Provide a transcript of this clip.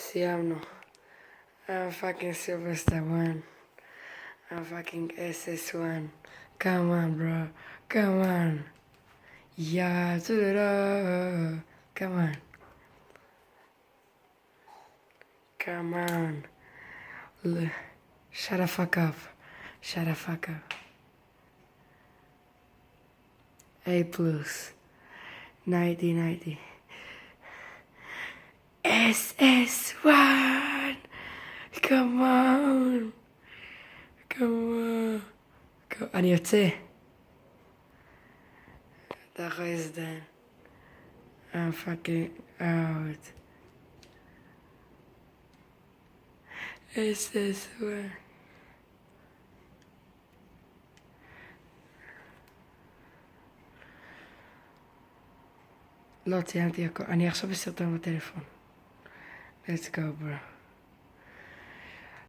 סיימנו. I'm fucking Superstar 1. I'm fucking Ss1. Come on, bro. Come on. Yeah, come on. Come on. Shut the fuck up. Shut the fuck up. A plus. 90. Ss1. Come on. Come on. אני יוצא. אתה יכול להזדהן. I'm fucking out. Ss1. לא, ציינתי הכל. אני עכשיו בסרטון בטלפון. Let's go, bro.